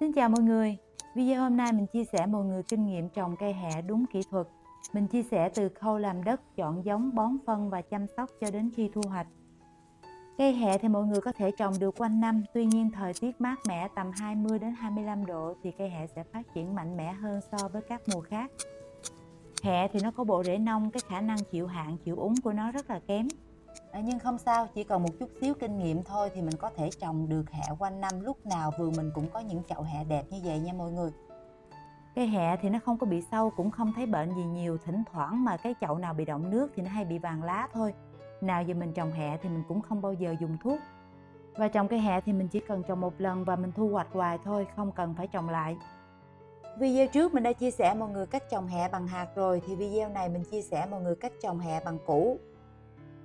Xin chào mọi người. Video hôm nay mình chia sẻ mọi người kinh nghiệm trồng cây hẹ đúng kỹ thuật. Mình chia sẻ từ khâu làm đất, chọn giống, bón phân và chăm sóc cho đến khi thu hoạch. Cây hẹ thì mọi người có thể trồng được quanh năm, tuy nhiên thời tiết mát mẻ tầm 20 đến 25 độ thì cây hẹ sẽ phát triển mạnh mẽ hơn so với các mùa khác. Hẹ thì nó có bộ rễ nông, cái khả năng chịu hạn, chịu úng của nó rất là kém. Nhưng không sao, chỉ cần một chút xíu kinh nghiệm thôi thì mình có thể trồng được hẹ quanh năm, lúc nào vườn mình cũng có những chậu hẹ đẹp như vậy nha mọi người. Cây hẹ thì nó không có bị sâu, cũng không thấy bệnh gì nhiều, thỉnh thoảng mà cái chậu nào bị đọng nước thì nó hay bị vàng lá thôi. Nào giờ mình trồng hẹ thì mình cũng không bao giờ dùng thuốc. Và trồng cây hẹ thì mình chỉ cần trồng một lần và mình thu hoạch hoài thôi, không cần phải trồng lại. Video trước mình đã chia sẻ mọi người cách trồng hẹ bằng hạt rồi, thì video này mình chia sẻ mọi người cách trồng hẹ bằng củ.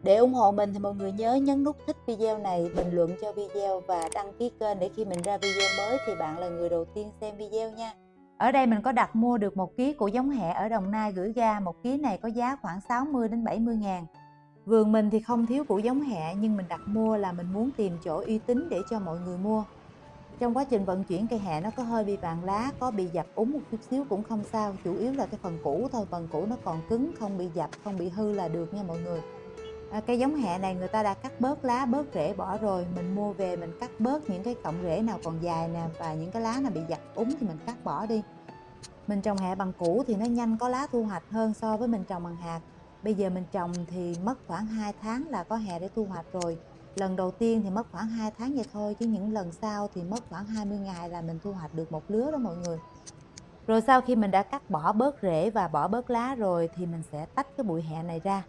Để ủng hộ mình thì mọi người nhớ nhấn nút thích video này, bình luận cho video và đăng ký kênh để khi mình ra video mới thì bạn là người đầu tiên xem video nha. Ở đây mình có đặt mua được 1 kg củ giống hẹ ở Đồng Nai gửi ra, 1 kg này có giá khoảng 60 đến 70 ngàn. Vườn mình thì không thiếu củ giống hẹ nhưng mình đặt mua là mình muốn tìm chỗ uy tín để cho mọi người mua. Trong quá trình vận chuyển cây hẹ nó có hơi bị vàng lá, có bị dập úng một chút xíu cũng không sao, chủ yếu là cái phần củ thôi, phần củ nó còn cứng, không bị dập, không bị hư là được nha mọi người. Cây giống hẹ này người ta đã cắt bớt lá, bớt rễ bỏ rồi, mình mua về mình cắt bớt những cái cọng rễ nào còn dài nè, và những cái lá nào bị dập úng thì mình cắt bỏ đi. Mình trồng hẹ bằng củ thì nó nhanh có lá thu hoạch hơn so với mình trồng bằng hạt. Bây giờ mình trồng thì mất khoảng 2 tháng là có hẹ để thu hoạch rồi. Lần đầu tiên thì mất khoảng 2 tháng vậy thôi, chứ những lần sau thì mất khoảng 20 ngày là mình thu hoạch được một lứa đó mọi người. Rồi sau khi mình đã cắt bỏ bớt rễ và bỏ bớt lá rồi thì mình sẽ tách cái bụi hẹ này ra.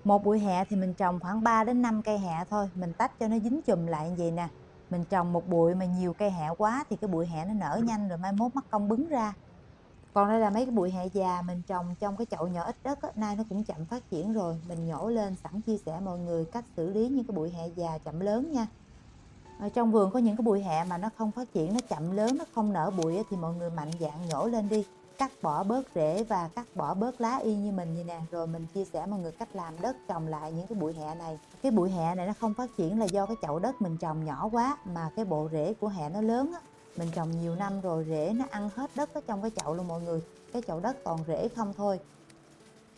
Một bụi hẹ thì mình trồng khoảng 3 đến 5 cây hẹ thôi, mình tách cho nó dính chùm lại như vậy nè. Mình trồng một bụi mà nhiều cây hẹ quá thì cái bụi hẹ nó nở nhanh rồi mai mốt mất công bứng ra. Còn đây là mấy cái bụi hẹ già mình trồng trong cái chậu nhỏ ít đất á, nay nó cũng chậm phát triển rồi, mình nhổ lên sẵn chia sẻ mọi người cách xử lý những cái bụi hẹ già chậm lớn nha. Ở trong vườn có những cái bụi hẹ mà nó không phát triển, nó chậm lớn, nó không nở bụi thì mọi người mạnh dạn nhổ lên đi, cắt bỏ bớt rễ và cắt bỏ bớt lá y như mình vậy nè. Rồi mình chia sẻ mọi người cách làm đất trồng lại những cái bụi hẹ này. Cái bụi hẹ này nó không phát triển là do cái chậu đất mình trồng nhỏ quá, mà cái bộ rễ của hẹ nó lớn á, mình trồng nhiều năm rồi rễ nó ăn hết đất ở trong cái chậu luôn mọi người, cái chậu đất toàn rễ không thôi.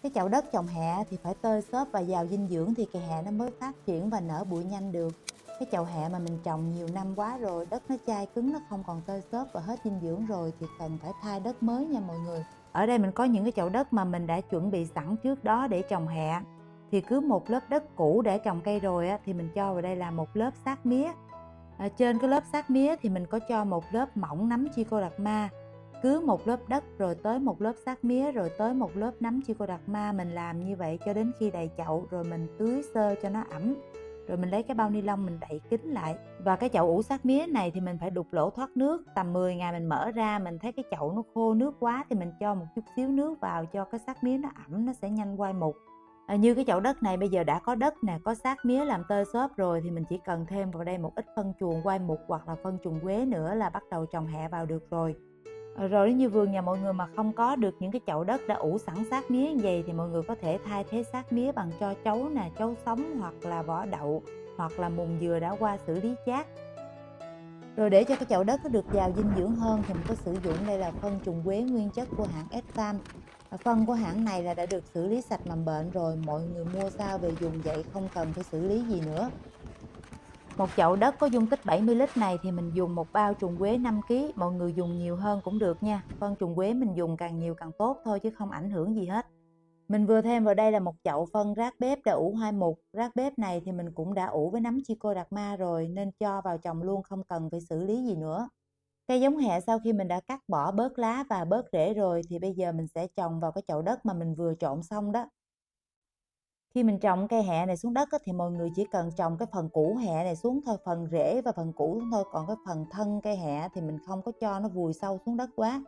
Cái chậu đất trồng hẹ thì phải tơi xốp và giàu dinh dưỡng thì cây hẹ nó mới phát triển và nở bụi nhanh được. Cái chậu hẹ mà mình trồng nhiều năm quá rồi, đất nó chai cứng, nó không còn tơi xốp và hết dinh dưỡng rồi thì cần phải thay đất mới nha mọi người. Ở đây mình có những cái chậu đất mà mình đã chuẩn bị sẵn trước đó để trồng hẹ. Thì cứ một lớp đất cũ để trồng cây rồi thì mình cho vào đây là một lớp xác mía. Trên cái lớp xác mía thì mình có cho một lớp mỏng nấm Trichoderma. Cứ một lớp đất rồi tới một lớp xác mía rồi tới một lớp nấm Trichoderma, mình làm như vậy cho đến khi đầy chậu rồi mình tưới xơ cho nó ẩm. Rồi mình lấy cái bao ni lông mình đậy kín lại. Và cái chậu ủ xác mía này thì mình phải đục lỗ thoát nước, tầm 10 ngày mình mở ra, mình thấy cái chậu nó khô nước quá thì mình cho một chút xíu nước vào cho cái xác mía nó ẩm, nó sẽ nhanh quai mục. Như cái chậu đất này bây giờ đã có đất nè, có xác mía làm tơi xốp rồi thì mình chỉ cần thêm vào đây một ít phân chuồng quai mục hoặc là phân trùng quế nữa là bắt đầu trồng hẹ vào được rồi. Rồi nếu như vườn nhà mọi người mà không có được những cái chậu đất đã ủ sẵn xác mía như vậy thì mọi người có thể thay thế xác mía bằng tro trấu nè, trấu sống hoặc là vỏ đậu hoặc là mùng dừa đã qua xử lý chát. Rồi để cho cái chậu đất nó được giàu dinh dưỡng hơn thì mình có sử dụng đây là phân trùng quế nguyên chất của hãng S-Farm. Phân của hãng này là đã được xử lý sạch mầm bệnh rồi, mọi người mua sao về dùng vậy, không cần phải xử lý gì nữa. Một chậu đất có dung tích 70 lít này thì mình dùng một bao trùng quế 5 kg, mọi người dùng nhiều hơn cũng được nha. Phân trùng quế mình dùng càng nhiều càng tốt thôi chứ không ảnh hưởng gì hết. Mình vừa thêm vào đây là một chậu phân rác bếp đã ủ hoai mục. Rác bếp này thì mình cũng đã ủ với nấm Trichoderma rồi nên cho vào trồng luôn, không cần phải xử lý gì nữa. Cây giống hẹ sau khi mình đã cắt bỏ bớt lá và bớt rễ rồi thì bây giờ mình sẽ trồng vào cái chậu đất mà mình vừa trộn xong đó. Khi mình trồng cây hẹ này xuống đất thì mọi người chỉ cần trồng cái phần củ hẹ này xuống thôi, phần rễ và phần củ xuống thôi, còn cái phần thân cây hẹ thì mình không có cho nó vùi sâu xuống đất quá.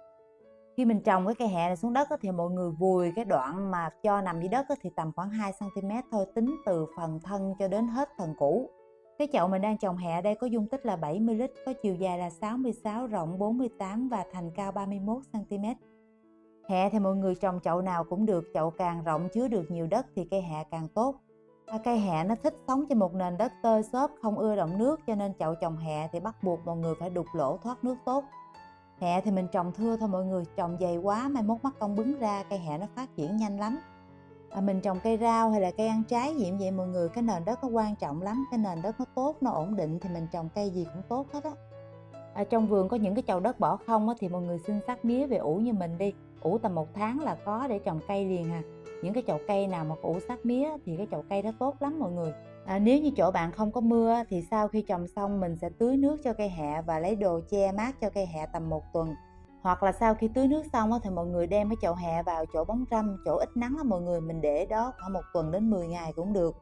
Khi mình trồng cái cây hẹ này xuống đất thì mọi người vùi cái đoạn mà cho nằm dưới đất thì tầm khoảng 2 cm thôi, tính từ phần thân cho đến hết phần củ. Cái chậu mình đang trồng hẹ đây có dung tích là 70 lít, có chiều dài là 66, rộng 48 và thành cao 31 cm. Hẹ thì mọi người trồng chậu nào cũng được, chậu càng rộng chứa được nhiều đất thì cây hẹ càng tốt. Cây hẹ nó thích sống trên một nền đất tơi xốp, không ưa đọng nước, cho nên chậu trồng hẹ thì bắt buộc mọi người phải đục lỗ thoát nước tốt. Hẹ thì mình trồng thưa thôi mọi người, trồng dày quá mai mốt mất công bứng ra, cây hẹ nó phát triển nhanh lắm. Mình trồng cây rau hay là cây ăn trái gì cũng vậy mọi người, cái nền đất nó quan trọng lắm, cái nền đất nó tốt, nó ổn định thì mình trồng cây gì cũng tốt hết á. Trong vườn có những cái chậu đất bỏ không á, thì mọi người xin xác mía về ủ như mình đi, ủ tầm 1 tháng là có để trồng cây liền à. Những cái chậu cây nào mà có ủ xác mía thì cái chậu cây đó tốt lắm mọi người. Nếu như chỗ bạn không có mưa thì sau khi trồng xong mình sẽ tưới nước cho cây hẹ và lấy đồ che mát cho cây hẹ tầm 1 tuần. Hoặc là sau khi tưới nước xong thì mọi người đem cái chậu hẹ vào chỗ bóng râm, chỗ ít nắng á mọi người, mình để đó khoảng 1 tuần đến 10 ngày cũng được.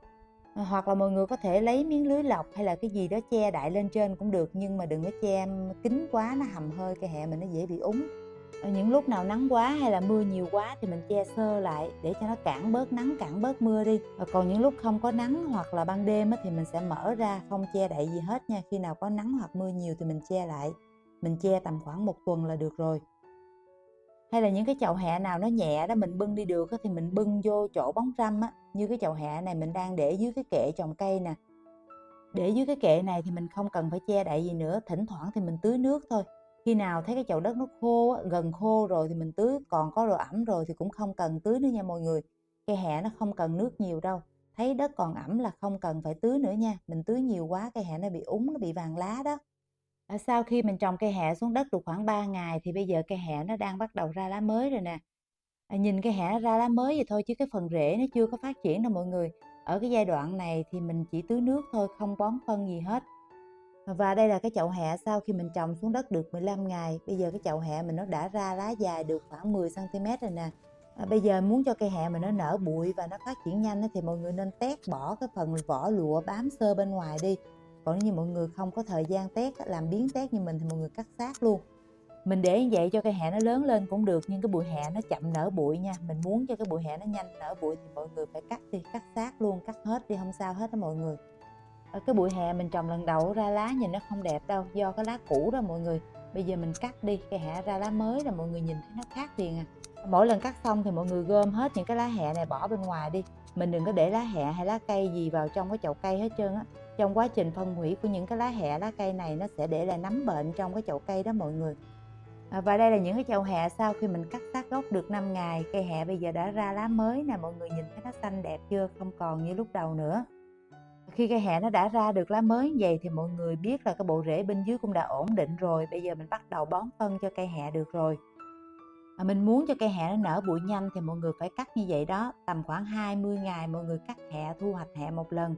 Hoặc là mọi người có thể lấy miếng lưới lọc hay là cái gì đó che đậy lên trên cũng được, nhưng mà đừng có che kín quá, nó hầm hơi cây hẹ mình nó dễ bị úng. Những lúc nào nắng quá hay là mưa nhiều quá thì mình che sơ lại để cho nó cản bớt nắng, cản bớt mưa đi. Còn những lúc không có nắng hoặc là ban đêm thì mình sẽ mở ra, không che đậy gì hết nha. Khi nào có nắng hoặc mưa nhiều thì mình che lại. Mình che tầm khoảng 1 tuần là được rồi. Hay là những cái chậu hẹ nào nó nhẹ đó mình bưng đi được thì mình bưng vô chỗ bóng râm á. Như cái chậu hẹ này mình đang để dưới cái kệ trồng cây nè. Để dưới cái kệ này thì mình không cần phải che đậy gì nữa, thỉnh thoảng thì mình tưới nước thôi. Khi nào thấy cái chậu đất nó khô, gần khô rồi thì mình tưới, còn có độ ẩm rồi thì cũng không cần tưới nữa nha mọi người. Cây hẹ nó không cần nước nhiều đâu. Thấy đất còn ẩm là không cần phải tưới nữa nha. Mình tưới nhiều quá cây hẹ nó bị úng, nó bị vàng lá đó. Sau khi mình trồng cây hẹ xuống đất được khoảng 3 ngày thì bây giờ cây hẹ nó đang bắt đầu ra lá mới rồi nè. Nhìn cây hẹ ra lá mới vậy thôi chứ cái phần rễ nó chưa có phát triển đâu mọi người. Ở cái giai đoạn này thì mình chỉ tưới nước thôi, không bón phân gì hết. Và đây là cái chậu hẹ sau khi mình trồng xuống đất được 15 ngày. Bây giờ cái chậu hẹ mình nó đã ra lá dài được khoảng 10 cm rồi nè. Bây giờ muốn cho cây hẹ mình nó nở bụi và nó phát triển nhanh thì mọi người nên tét bỏ cái phần vỏ lụa bám xơ bên ngoài đi. Còn như mọi người không có thời gian tét, làm biếng tét như mình thì mọi người cắt xác luôn. Mình để như vậy cho cây hẹ nó lớn lên cũng được, nhưng cái bụi hẹ nó chậm nở bụi nha. Mình muốn cho cái bụi hẹ nó nhanh nở bụi thì mọi người phải cắt đi, cắt xác luôn, cắt hết đi, không sao hết đó mọi người. Cái bụi hẹ mình trồng lần đầu ra lá nhìn nó không đẹp đâu, do cái lá cũ đó mọi người. Bây giờ mình cắt đi, cây hẹ ra lá mới là mọi người nhìn thấy nó khác liền à. Mỗi lần cắt xong thì mọi người gom hết những cái lá hẹ này bỏ bên ngoài đi. Mình đừng có để lá hẹ hay lá cây gì vào trong cái chậu cây hết trơn á. Trong quá trình phân hủy của những cái lá hẹ, lá cây này nó sẽ để lại nấm bệnh trong cái chậu cây đó mọi người. Và đây là những cái chậu hẹ sau khi mình cắt xác gốc được 5 ngày. Cây hẹ bây giờ đã ra lá mới nè, mọi người nhìn thấy nó xanh đẹp chưa, không còn như lúc đầu nữa. Khi cây hẹ nó đã ra được lá mới như vậy thì mọi người biết là cái bộ rễ bên dưới cũng đã ổn định rồi. Bây giờ mình bắt đầu bón phân cho cây hẹ được rồi. Mình muốn cho cây hẹ nó nở bụi nhanh thì mọi người phải cắt như vậy đó. Tầm khoảng 20 ngày mọi người cắt hẹ, thu hoạch hẹ một lần.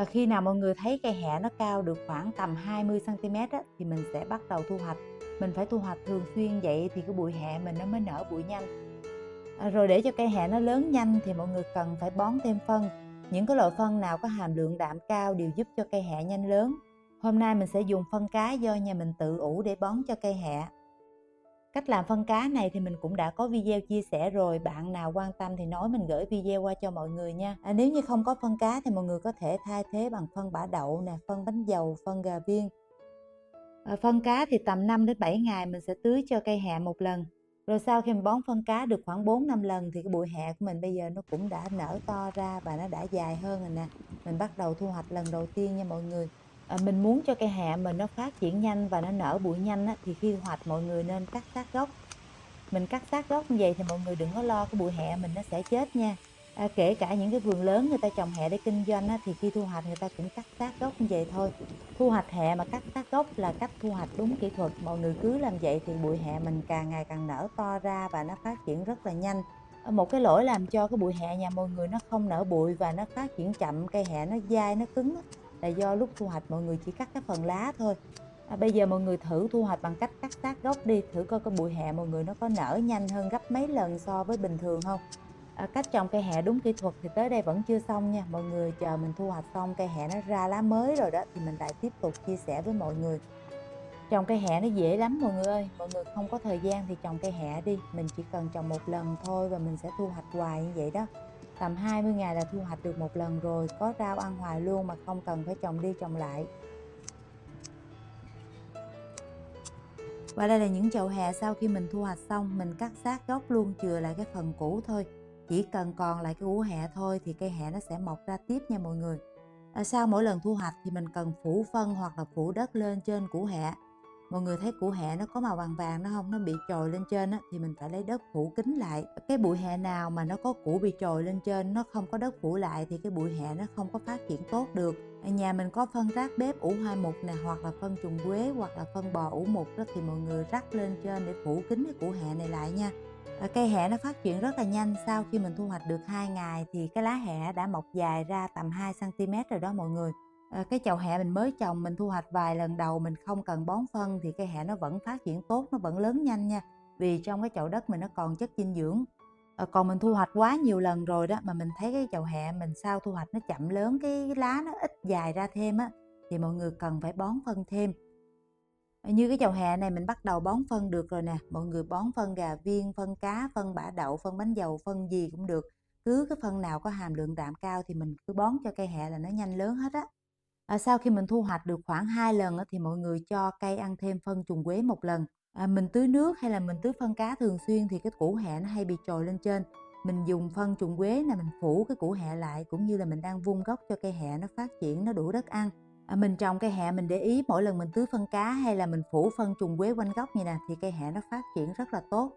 Khi nào mọi người thấy cây hẹ nó cao được khoảng tầm 20 cm thì mình sẽ bắt đầu thu hoạch. Mình phải thu hoạch thường xuyên vậy thì cái bụi hẹ mình nó mới nở bụi nhanh. Rồi để cho cây hẹ nó lớn nhanh thì mọi người cần phải bón thêm phân. Những cái loại phân nào có hàm lượng đạm cao đều giúp cho cây hẹ nhanh lớn. Hôm nay mình sẽ dùng phân cá do nhà mình tự ủ để bón cho cây hẹ. Cách làm phân cá này thì mình cũng đã có video chia sẻ rồi, bạn nào quan tâm thì nói mình gửi video qua cho mọi người nha. Nếu như không có phân cá thì mọi người có thể thay thế bằng phân bã đậu nè, phân bánh dầu, phân gà viên. Phân cá thì tầm 5 đến 7 ngày mình sẽ tưới cho cây hẹ một lần. Rồi sau khi mình bón phân cá được khoảng 4-5 lần thì cái bụi hẹ của mình bây giờ nó cũng đã nở to ra và nó đã dài hơn rồi nè. Mình bắt đầu thu hoạch lần đầu tiên nha mọi người. Mình muốn cho cây hẹ mình nó phát triển nhanh và nó nở bụi nhanh thì khi thu hoạch mọi người nên cắt sát gốc. Mình cắt sát gốc như vậy thì mọi người đừng có lo cái bụi hẹ mình nó sẽ chết nha. Kể cả những cái vườn lớn người ta trồng hẹ để kinh doanh thì khi thu hoạch người ta cũng cắt sát gốc như vậy thôi. Thu hoạch hẹ mà cắt sát gốc là cách thu hoạch đúng kỹ thuật. Mọi người cứ làm vậy thì bụi hẹ mình càng ngày càng nở to ra và nó phát triển rất là nhanh. Một cái lỗi làm cho cái bụi hẹ nhà mọi người nó không nở bụi và nó phát triển chậm, cây hẹ nó dai, nó cứng là do lúc thu hoạch mọi người chỉ cắt cái phần lá thôi. Bây giờ mọi người thử thu hoạch bằng cách cắt sát gốc đi, thử coi cái bụi hẹ mọi người nó có nở nhanh hơn gấp mấy lần so với bình thường không. Cách trồng cây hẹ đúng kỹ thuật thì tới đây vẫn chưa xong nha mọi người, chờ mình thu hoạch xong cây hẹ nó ra lá mới rồi đó thì mình lại tiếp tục chia sẻ với mọi người. Trồng cây hẹ nó dễ lắm mọi người ơi, mọi người không có thời gian thì trồng cây hẹ đi, mình chỉ cần trồng một lần thôi và mình sẽ thu hoạch hoài như vậy đó. Tầm 20 ngày là thu hoạch được một lần rồi, có rau ăn hoài luôn mà không cần phải trồng đi trồng lại. Và đây là những chậu hẹ sau khi mình thu hoạch xong, mình cắt sát gốc luôn, chừa lại cái phần cũ thôi. Chỉ cần còn lại cái củ hẹ thôi thì cây hẹ nó sẽ mọc ra tiếp nha mọi người. Sau mỗi lần thu hoạch thì mình cần phủ phân hoặc là phủ đất lên trên củ hẹ. Mọi người thấy củ hẹ nó có màu vàng vàng nó không, nó bị trồi lên trên á, thì mình phải lấy đất phủ kín lại. Cái bụi hẹ nào mà nó có củ bị trồi lên trên, nó không có đất phủ lại thì cái bụi hẹ nó không có phát triển tốt được. Ở nhà mình có phân rác bếp ủ hoai mục nè, hoặc là phân trùng quế, hoặc là phân bò ủ mục đó, thì mọi người rắc lên trên để phủ kín cái củ hẹ này lại nha. Cây hẹ nó phát triển rất là nhanh, sau khi mình thu hoạch được 2 ngày thì cái lá hẹ đã mọc dài ra tầm 2 cm rồi đó mọi người. Cái chậu hẹ mình mới trồng, mình thu hoạch vài lần đầu mình không cần bón phân thì cây hẹ nó vẫn phát triển tốt, nó vẫn lớn nhanh nha. Vì trong cái chậu đất mình nó còn chất dinh dưỡng. Còn mình thu hoạch quá nhiều lần rồi đó mà mình thấy cái chậu hẹ mình sau thu hoạch nó chậm lớn, cái lá nó ít dài ra thêm á, thì mọi người cần phải bón phân thêm. Như cái chậu hẹ này mình bắt đầu bón phân được rồi nè, mọi người bón phân gà viên, phân cá, phân bã đậu, phân bánh dầu, phân gì cũng được. Cứ cái phân nào có hàm lượng đạm cao thì mình cứ bón cho cây hẹ là nó nhanh lớn hết á. Sau khi mình thu hoạch được khoảng 2 lần á, thì mọi người cho cây ăn thêm phân trùng quế một lần. Mình tưới nước hay là mình tưới phân cá thường xuyên thì cái củ hẹ nó hay bị trồi lên trên. Mình dùng phân trùng quế này mình phủ cái củ hẹ lại, cũng như là mình đang vun gốc cho cây hẹ nó phát triển, nó đủ đất ăn. Mình trồng cây hẹ mình để ý mỗi lần mình tưới phân cá hay là mình phủ phân trùng quế quanh gốc như nè thì cây hẹ nó phát triển rất là tốt.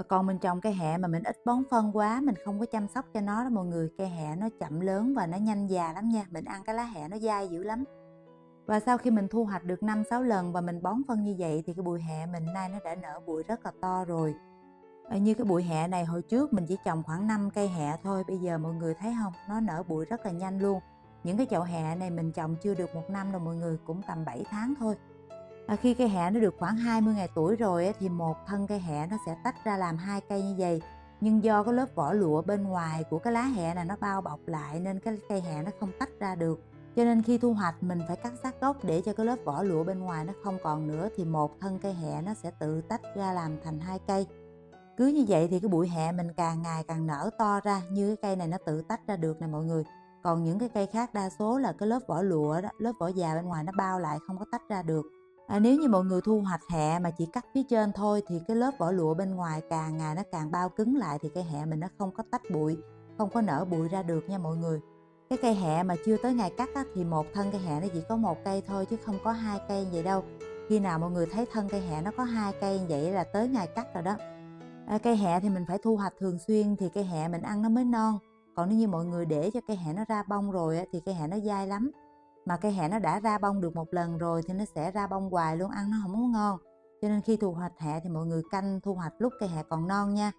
Còn mình trồng cây hẹ mà mình ít bón phân quá, mình không có chăm sóc cho nó đó mọi người, cây hẹ nó chậm lớn và nó nhanh già lắm nha. Mình ăn cái lá hẹ nó dai dữ lắm. Và sau khi mình thu hoạch được 5-6 lần và mình bón phân như vậy thì cái bụi hẹ mình nay nó đã nở bụi rất là to rồi. Như cái bụi hẹ này hồi trước mình chỉ trồng khoảng 5 cây hẹ thôi, bây giờ mọi người thấy không, nó nở bụi rất là nhanh luôn. Những cái chậu hẹ này mình trồng chưa được 1 năm đâu mọi người, cũng tầm 7 tháng thôi. Khi cây hẹ nó được khoảng 20 ngày tuổi rồi thì một thân cây hẹ nó sẽ tách ra làm 2 cây như vậy. Nhưng do cái lớp vỏ lụa bên ngoài của cái lá hẹ này nó bao bọc lại nên cái cây hẹ nó không tách ra được. Cho nên khi thu hoạch mình phải cắt sát gốc để cho cái lớp vỏ lụa bên ngoài nó không còn nữa, thì một thân cây hẹ nó sẽ tự tách ra làm thành 2 cây. Cứ như vậy thì cái bụi hẹ mình càng ngày càng nở to ra, như cái cây này nó tự tách ra được nè mọi người. Còn những cái cây khác đa số là cái lớp vỏ lụa đó, lớp vỏ già bên ngoài nó bao lại không có tách ra được. Nếu như mọi người thu hoạch hẹ mà chỉ cắt phía trên thôi thì cái lớp vỏ lụa bên ngoài càng ngày nó càng bao cứng lại thì cây hẹ mình nó không có tách bụi, không có nở bụi ra được nha mọi người. Cái cây hẹ mà chưa tới ngày cắt thì một thân cây hẹ nó chỉ có 1 cây thôi chứ không có 2 cây vậy đâu. Khi nào mọi người thấy thân cây hẹ nó có 2 cây vậy là tới ngày cắt rồi đó. Cây hẹ thì mình phải thu hoạch thường xuyên thì cây hẹ mình ăn nó mới non. Còn nếu như mọi người để cho cây hẹ nó ra bông rồi thì cây hẹ nó dai lắm. Mà cây hẹ nó đã ra bông được 1 lần rồi thì nó sẽ ra bông hoài luôn, ăn nó không có ngon. Cho nên khi thu hoạch hẹ thì mọi người canh thu hoạch lúc cây hẹ còn non nha.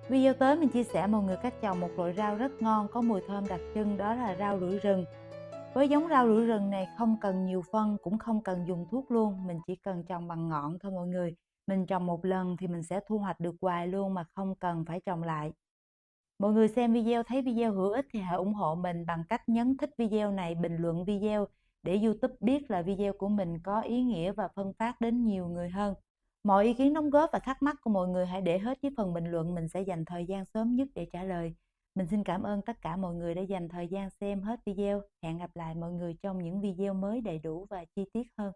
Video tới mình chia sẻ mọi người cách trồng một loại rau rất ngon, có mùi thơm đặc trưng, đó là rau rủi rừng. Với giống rau rủi rừng này không cần nhiều phân, cũng không cần dùng thuốc luôn, mình chỉ cần trồng bằng ngọn thôi mọi người. Mình trồng một lần thì mình sẽ thu hoạch được hoài luôn mà không cần phải trồng lại. Mọi người xem video thấy video hữu ích thì hãy ủng hộ mình bằng cách nhấn thích video này, bình luận video để YouTube biết là video của mình có ý nghĩa và phân phát đến nhiều người hơn. Mọi ý kiến đóng góp và thắc mắc của mọi người hãy để hết dưới phần bình luận, mình sẽ dành thời gian sớm nhất để trả lời. Mình xin cảm ơn tất cả mọi người đã dành thời gian xem hết video. Hẹn gặp lại mọi người trong những video mới đầy đủ và chi tiết hơn.